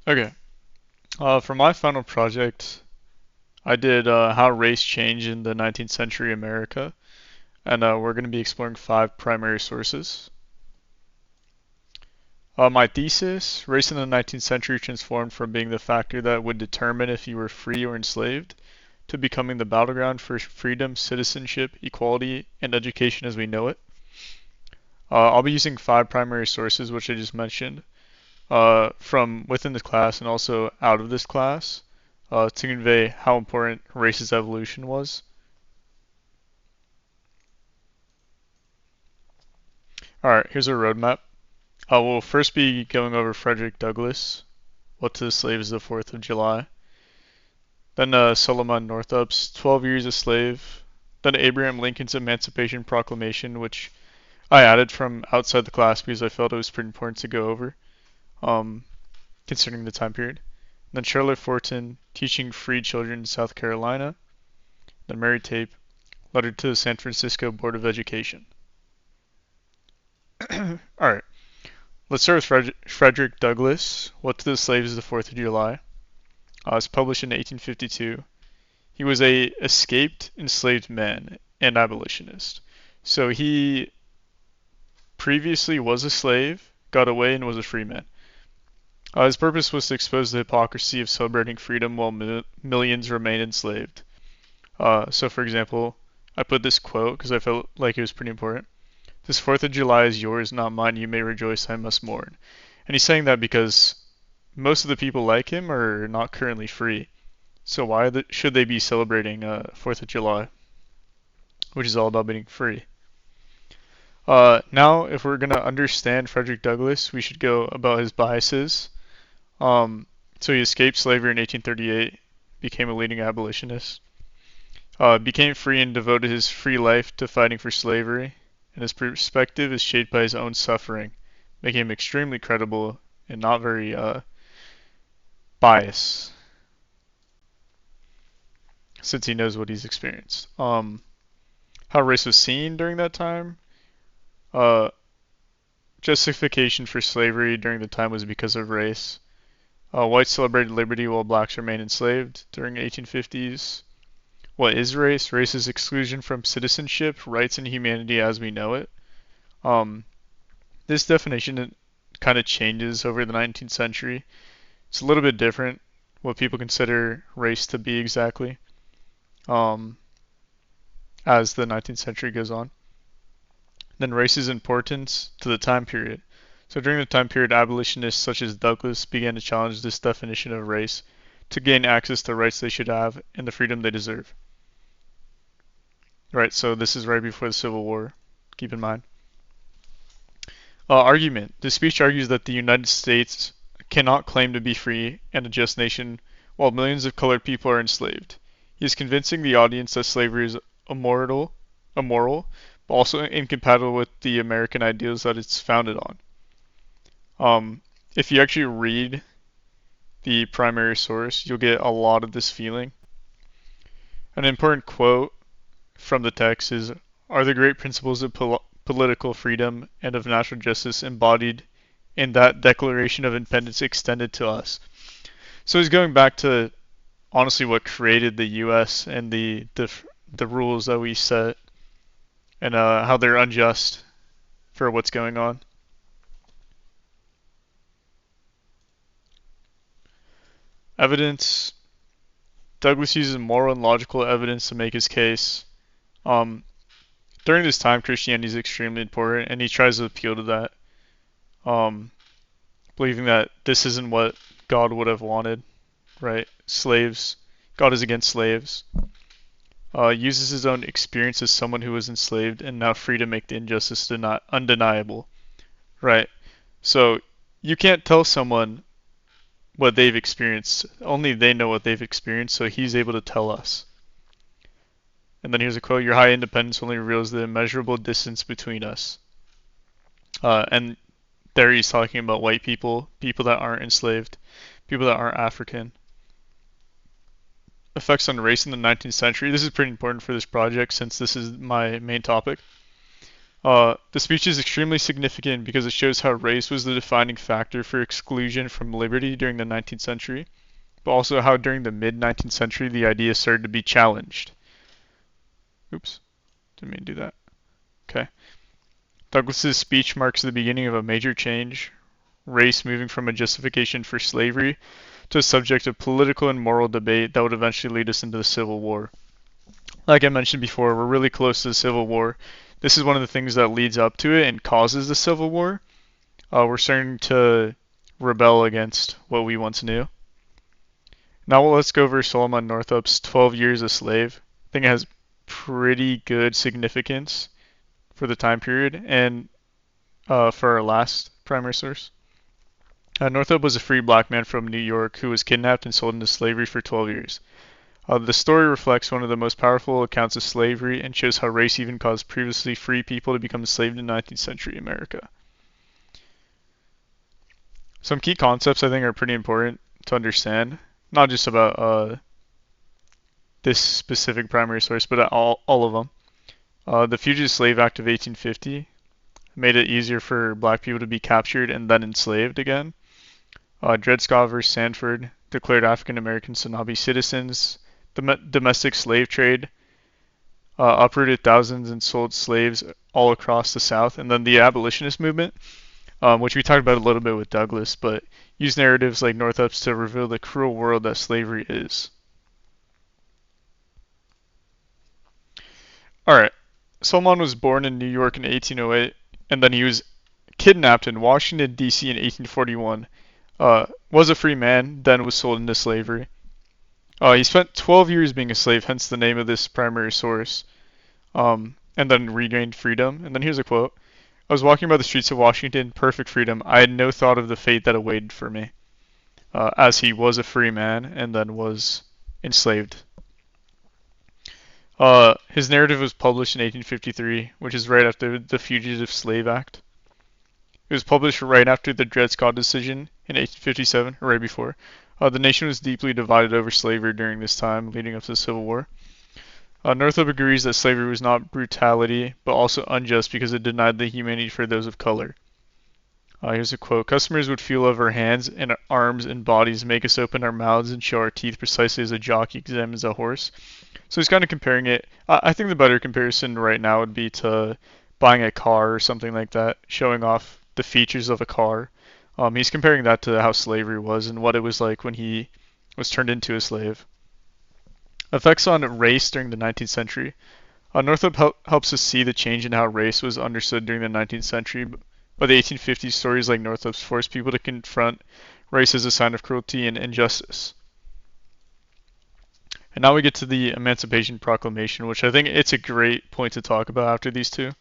Okay. For my final project, I did how race changed in the 19th century America, and we're going to be exploring five primary sources. My thesis, race in the 19th century transformed from being the factor that would determine if you were free or enslaved to becoming the battleground for freedom, citizenship, equality, and education as we know it. I'll be using five primary sources, which I just mentioned, from within the class and also out of this class, to convey how important race's evolution was. Alright, here's our roadmap. We'll first be going over Frederick Douglass, What to the Slaves of the 4th of July. Then Solomon Northup's 12 Years a Slave. Then Abraham Lincoln's Emancipation Proclamation, which I added from outside the class because I felt it was pretty important to go over, um, considering the time period. Then Charlotte Forten, Teaching Free Children in South Carolina. Then Mary Tape, Letter to the San Francisco Board of Education. Alright, let's start with Frederick Douglass, What to the Slaves of the 4th of July. It was published in 1852. He was a escaped enslaved man and abolitionist. So he previously was a slave, got away, and was a free man. His purpose was to expose the hypocrisy of celebrating freedom while millions remain enslaved. So, for example, I put this quote because I felt like it was pretty important. This 4th of July is yours, not mine. You may rejoice, I must mourn. And he's saying that because most of the people like him are not currently free. So why should they be celebrating 4th of July, which is all about being free? Now, if we're going to understand Frederick Douglass, we should go about his biases. So he escaped slavery in 1838, became a leading abolitionist, became free and devoted his free life to fighting for slavery, and his perspective is shaped by his own suffering, making him extremely credible and not very biased, since he knows what he's experienced. How race was seen during that time. Uh, Justification for slavery during the time was because of race. Whites celebrated liberty while blacks remained enslaved during the 1850s. What is race? Race is exclusion from citizenship, rights, and humanity as we know it. Um, this definition kind of changes over the 19th century. It's a little bit different what people consider race to be exactly um, as the 19th century goes on. Then race's importance to the time period. So during the time period, abolitionists such as Douglass began to challenge this definition of race to gain access to rights they should have and the freedom they deserve. Right, so this is right before the Civil War. Keep in mind. Argument. The speech argues that the United States cannot claim to be free and a just nation while millions of colored people are enslaved. He is convincing the audience that slavery is immoral, but also incompatible with the American ideals that it's founded on. If you actually read the primary source, you'll get a lot of this feeling. An important quote from the text is, "Are the great principles of political freedom and of natural justice embodied in that Declaration of Independence extended to us?" So he's going back to honestly what created the U.S. and the rules that we set and how they're unjust for what's going on. Evidence. Douglass uses moral and logical evidence to make his case. Um, During this time, Christianity is extremely important, and he tries to appeal to that, um, believing that this isn't what God would have wanted, right? Slaves, God is against slaves. Uses his own experience as someone who was enslaved and now free to make the injustice undeniable, right? So you can't tell someone what they've experienced. Only they know what they've experienced, so he's able to tell us. And then here's a quote, "Your high independence only reveals the immeasurable distance between us." And there he's talking about white people, people that aren't enslaved, people that aren't African. Effects on race in the 19th century. This is pretty important for this project since this is my main topic. The speech is extremely significant because it shows how race was the defining factor for exclusion from liberty during the 19th century, but also how during the mid 19th century the idea started to be challenged. Oops, didn't mean to do that. Okay. Douglas's speech marks the beginning of a major change, race moving from a justification for slavery to a subject of political and moral debate that would eventually lead us into the Civil War. Like I mentioned before, we're really close to the Civil War. This is one of the things that leads up to it and causes the Civil War. We're starting to rebel against what we once knew. Now let's go over Solomon Northup's 12 Years a Slave. I think it has pretty good significance for the time period and for our last primary source. Northup was a free black man from New York who was kidnapped and sold into slavery for 12 years. The story reflects one of the most powerful accounts of slavery and shows how race even caused previously free people to become enslaved in 19th century America. Some key concepts I think are pretty important to understand, not just about this specific primary source, but all of them. The Fugitive Slave Act of 1850 made it easier for black people to be captured and then enslaved again. Dred Scott versus Sanford declared African Americans to not be citizens. The domestic slave trade uprooted thousands and sold slaves all across the South. And then the abolitionist movement, which we talked about a little bit with Douglas, but used narratives like Northup's to reveal the cruel world that slavery is. Alright, Solomon was born in New York in 1808, and then he was kidnapped in Washington, D.C. in 1841. Was a free man, then was sold into slavery. He spent 12 years being a slave, hence the name of this primary source, and then regained freedom. And then here's a quote. I was walking by the streets of Washington, perfect freedom. I had no thought of the fate that awaited for me, as he was a free man and then was enslaved. His narrative was published in 1853, which is right after the Fugitive Slave Act. It was published right after the Dred Scott decision in 1857, or right before. The nation was deeply divided over slavery during this time, leading up to the Civil War. Northup agrees that slavery was not brutality, but also unjust because it denied the humanity for those of color. Here's a quote. Customers would feel of our hands and arms and bodies, make us open our mouths and show our teeth precisely as a jockey examines a horse. So he's kind of comparing it. I think the better comparison right now would be to buying a car or something like that, showing off the features of a car. He's comparing that to how slavery was and what it was like when he was turned into a slave. Effects on race during the 19th century. Northup helps us see the change in how race was understood during the 19th century. By the 1850s, stories like Northup's forced people to confront race as a sign of cruelty and injustice. And now we get to the Emancipation Proclamation, which I think it's a great point to talk about after these two.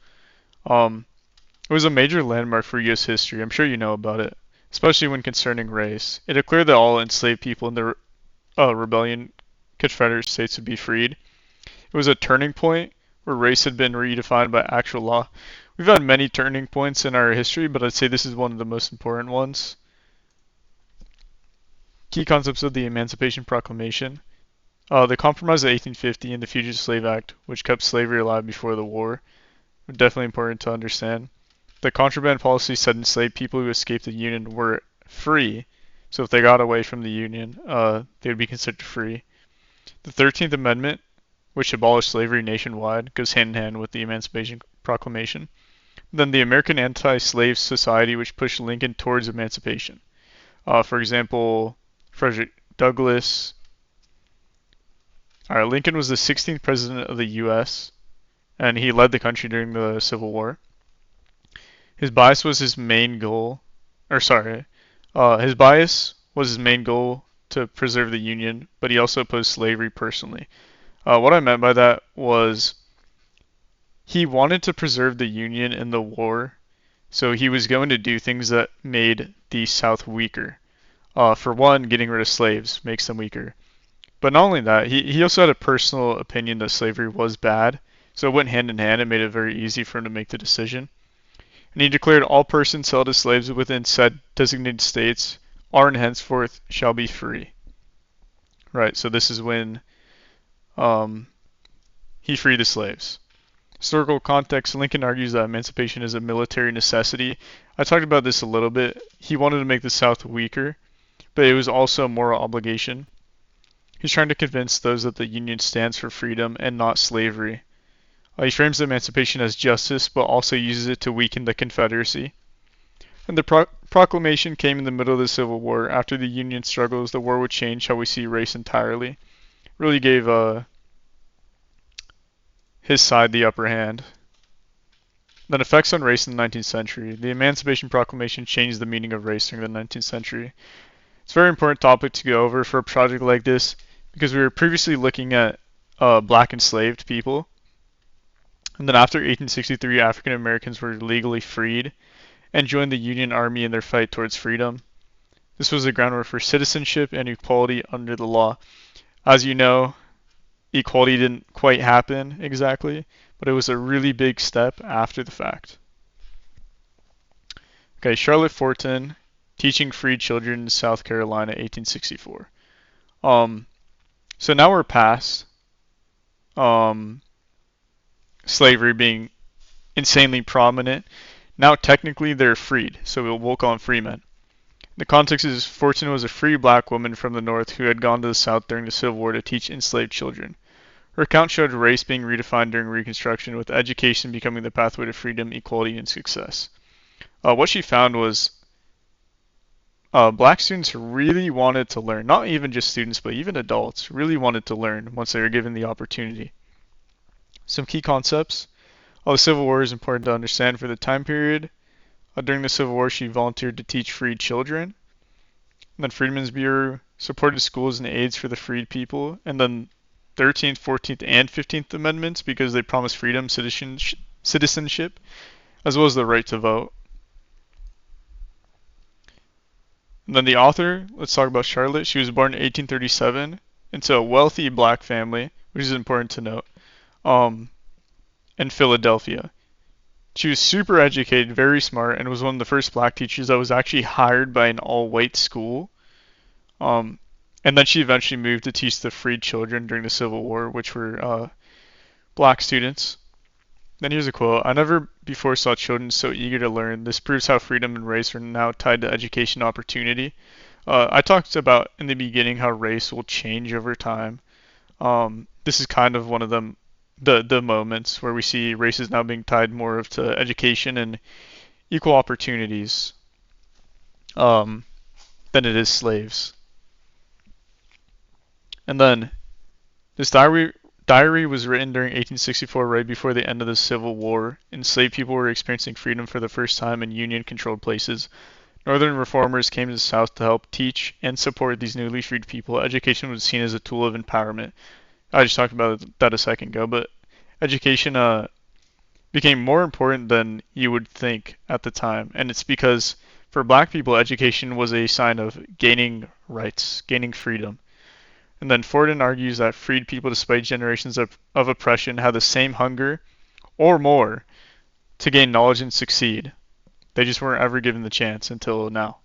It was a major landmark for U.S. history. I'm sure you know about it, especially when concerning race. It declared that all enslaved people in the rebellion Confederate States would be freed. It was a turning point where race had been redefined by actual law. We've had many turning points in our history, but I'd say this is one of the most important ones. Key concepts of the Emancipation Proclamation. The Compromise of 1850 and the Fugitive Slave Act, which kept slavery alive before the war, were definitely important to understand. The contraband policy said enslaved people who escaped the Union were free, so if they got away from the Union, they would be considered free. The 13th Amendment, which abolished slavery nationwide, goes hand in hand with the Emancipation Proclamation. Then the American Anti-Slave Society, which pushed Lincoln towards emancipation. For example, Frederick Douglass. Lincoln was the 16th president of the U.S., and he led the country during the Civil War. His bias was his main goal, his bias was his main goal to preserve the Union, but he also opposed slavery personally. What I meant by that was he wanted to preserve the Union in the war, so he was going to do things that made the South weaker. For one, getting rid of slaves makes them weaker. But not only that, he also had a personal opinion that slavery was bad, so it went hand in hand and made it very easy for him to make the decision. And he declared all persons held as slaves within said designated states are and henceforth shall be free. Right, so this is when he freed the slaves. Historical context, Lincoln argues that emancipation is a military necessity. I talked about this a little bit. He wanted to make the South weaker, but it was also a moral obligation. He's trying to convince those that the Union stands for freedom and not slavery. He frames emancipation as justice, but also uses it to weaken the Confederacy. And the proclamation came in the middle of the Civil War. After the Union struggles, the war would change how we see race entirely. Really gave his side the upper hand. Then effects on race in the 19th century. The Emancipation Proclamation changed the meaning of race during the 19th century. It's a very important topic to go over for a project like this because we were previously looking at black enslaved people. And then after 1863, African Americans were legally freed and joined the Union Army in their fight towards freedom. This was the groundwork for citizenship and equality under the law. As you know, equality didn't quite happen exactly, but it was a really big step after the fact. Okay, Charlotte Forten, teaching freed children in South Carolina, 1864. So now we're past slavery being insanely prominent. Now technically they're freed, so we'll call them free men. The context is Forten was a free black woman from the North who had gone to the South during the Civil War to teach enslaved children. Her account showed race being redefined during Reconstruction, with education becoming the pathway to freedom, equality, and success. What she found was black students really wanted to learn. Not even just students, but even adults really wanted to learn once they were given the opportunity. Some key concepts. The Civil War is important to understand for the time period. During the Civil War, she volunteered to teach freed children. And then Freedmen's Bureau supported schools and aids for the freed people. And then 13th, 14th, and 15th Amendments because they promised freedom, citizenship, as well as the right to vote. And then the author, let's talk about Charlotte. She was born in 1837 into a wealthy black family, which is important to note, in Philadelphia. She was super educated, very smart, and was one of the first black teachers that was actually hired by an all-white school. And then she eventually moved to teach the freed children during the Civil War, which were black students. Then here's a quote. I never before saw children so eager to learn. This proves how freedom and race are now tied to education opportunity. I talked about in the beginning how race will change over time. This is kind of one of them, the moments where we see race is now being tied more to education and equal opportunities than it is slaves. And then this diary was written during 1864, right before the end of the Civil War. Enslaved people were experiencing freedom for the first time in Union-controlled places. Northern reformers came to the South to help teach and support these newly freed people. Education was seen as a tool of empowerment. I just talked about that a second ago, but education became more important than you would think at the time. And it's because for black people, education was a sign of gaining rights, gaining freedom. And then Forten argues that freed people, despite generations of oppression, had the same hunger, or more, to gain knowledge and succeed. They just weren't ever given the chance until now.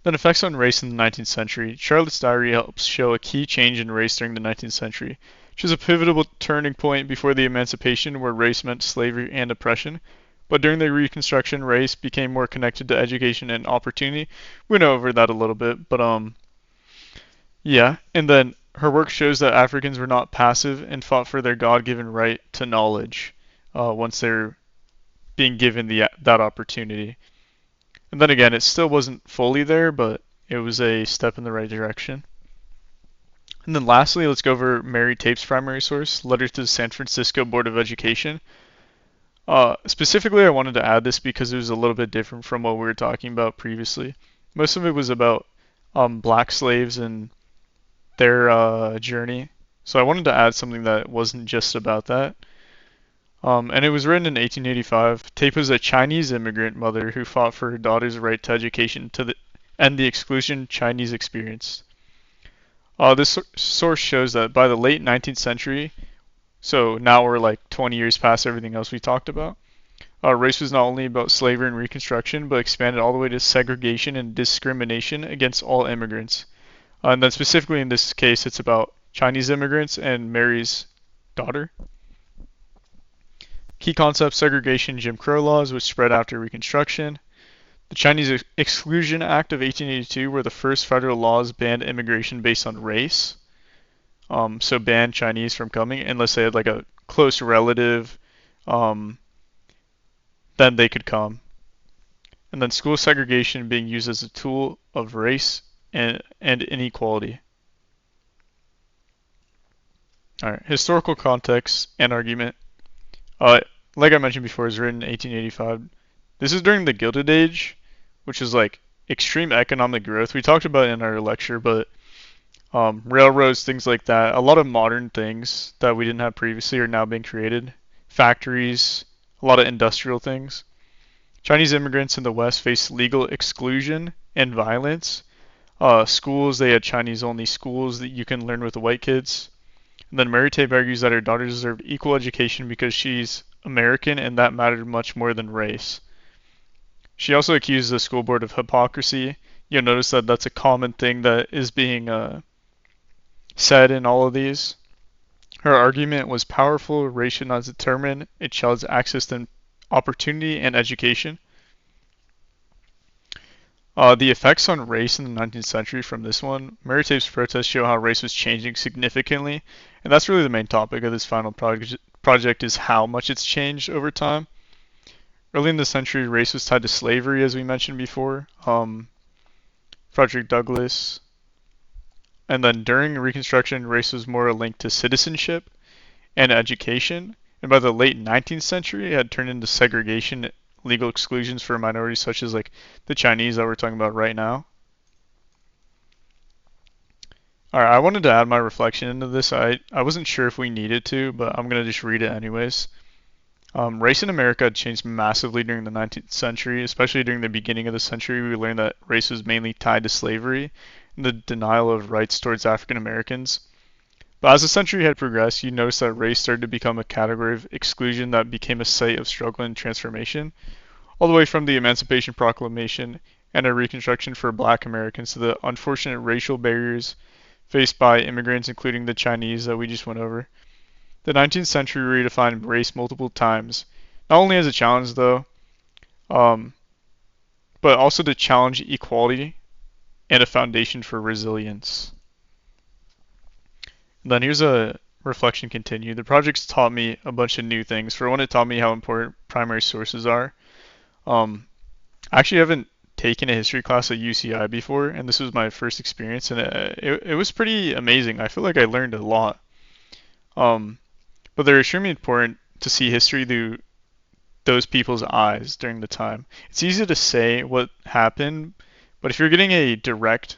Then effects on race in the 19th century. Charlotte's diary helps show a key change in race during the 19th century. She was a pivotal turning point before the emancipation where race meant slavery and oppression. But during the Reconstruction, race became more connected to education and opportunity. We went over that a little bit, but yeah, and then her work shows that Africans were not passive and fought for their God-given right to knowledge once they're being given that opportunity. And then again, it still wasn't fully there, but it was a step in the right direction. And then lastly, let's go over Mary Tape's primary source, Letter to the San Francisco Board of Education. Specifically, I wanted to add this because it was a little bit different from what we were talking about previously. Most of it was about black slaves and their journey. So I wanted to add something that wasn't just about that. And it was written in 1885. Tape was a Chinese immigrant mother who fought for her daughter's right to education to end the exclusion Chinese experienced. This source shows that by the late 19th century, so now we're like 20 years past everything else we talked about, race was not only about slavery and Reconstruction, but expanded all the way to segregation and discrimination against all immigrants. And then specifically in this case, it's about Chinese immigrants and Mary's daughter. Key concepts: segregation, Jim Crow laws, which spread after Reconstruction. The Chinese Exclusion Act of 1882 were the first federal laws banned immigration based on race. So banned Chinese from coming unless they had like a close relative, um, then they could come. And then school segregation being used as a tool of race and inequality. All right, historical context and argument. Like I mentioned before, it was written in 1885. This is during the Gilded Age, which is like extreme economic growth. We talked about it in our lecture, but railroads, things like that. A lot of modern things that we didn't have previously are now being created. Factories, a lot of industrial things. Chinese immigrants in the West faced legal exclusion and violence. Schools, they had Chinese-only schools that you can learn with the white kids. And then Mary Tape argues that her daughter deserved equal education because she's American and that mattered much more than race. She also accuses the school board of hypocrisy. You'll notice that that's a common thing that is being said in all of these. Her argument was powerful. Race should not determine a child's access to opportunity and education. The effects on race in the 19th century from this one, Mary Tape's protests show how race was changing significantly, and that's really the main topic of this final project is how much it's changed over time. Early in the century, race was tied to slavery, as we mentioned before. Frederick Douglass. And then during Reconstruction, race was more linked to citizenship and education. And by the late 19th century, it had turned into segregation, legal exclusions for minorities such as like the Chinese that we're talking about right now. Alright, I wanted to add my reflection into this. I wasn't sure if we needed to, but I'm going to just read it anyways. Race in America had changed massively during the 19th century, especially during the beginning of the century. We learned that race was mainly tied to slavery and the denial of rights towards African Americans. But as the century had progressed, you noticed that race started to become a category of exclusion that became a site of struggle and transformation, all the way from the Emancipation Proclamation and a Reconstruction for Black Americans to the unfortunate racial barriers faced by immigrants, including the Chinese that we just went over. The 19th century redefined race multiple times, not only as a challenge though, but also to challenge equality and a foundation for resilience. And then here's a reflection continue. The project's taught me a bunch of new things. For one, it taught me how important primary sources are. I actually haven't taken a history class at UCI before, and this was my first experience, and it was pretty amazing. I feel like I learned a lot. But they're extremely important to see history through those people's eyes during the time. It's easy to say what happened, but if you're getting a direct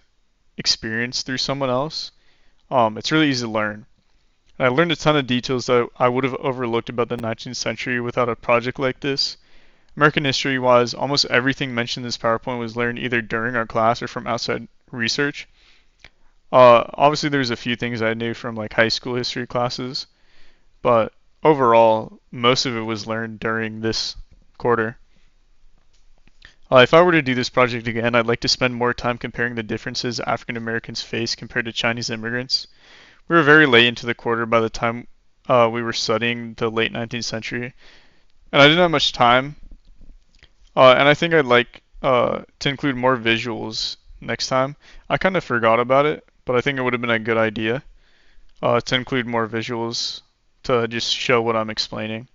experience through someone else, it's really easy to learn. And I learned a ton of details that I would have overlooked about the 19th century without a project like this. American history-wise, almost everything mentioned in this PowerPoint was learned either during our class or from outside research. Obviously, there's a few things I knew from like high school history classes, but overall, most of it was learned during this quarter. If I were to do this project again, I'd like to spend more time comparing the differences African Americans face compared to Chinese immigrants. We were very late into the quarter by the time we were studying the late 19th century, and I didn't have much time. And I think I'd like to include more visuals next time. I kind of forgot about it, but I think it would have been a good idea to include more visuals to just show what I'm explaining.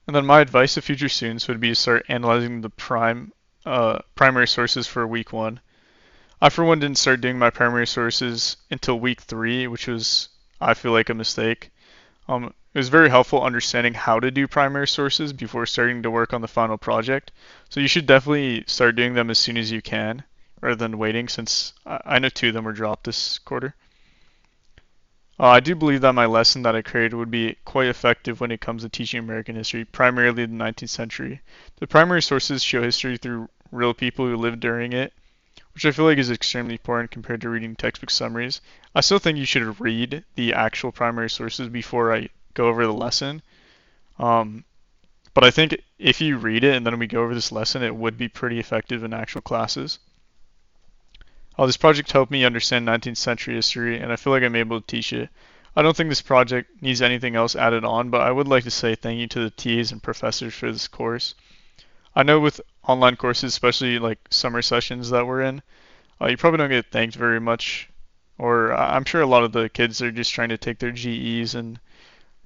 And then my advice to future students would be to start analyzing the primary sources for week 1. I for one didn't start doing my primary sources until week 3, which was, I feel like, a mistake. It was very helpful understanding how to do primary sources before starting to work on the final project. So you should definitely start doing them as soon as you can, rather than waiting, since I know 2 of them were dropped this quarter. I do believe that my lesson that I created would be quite effective when it comes to teaching American history, primarily the 19th century. The primary sources show history through real people who lived during it, which I feel like is extremely important compared to reading textbook summaries. I still think you should read the actual primary sources before I go over the lesson. But I think if you read it and then we go over this lesson, it would be pretty effective in actual classes. This project helped me understand 19th century history, and I feel like I'm able to teach it. I don't think this project needs anything else added on, but I would like to say thank you to the TAs and professors for this course. I know with online courses, especially like summer sessions that we're in, you probably don't get thanked very much, or I'm sure a lot of the kids are just trying to take their GEs and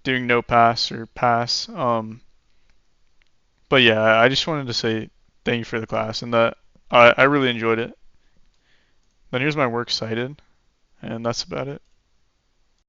doing no pass or pass. But yeah, I just wanted to say thank you for the class and that I really enjoyed it. Then here's my works cited, and that's about it.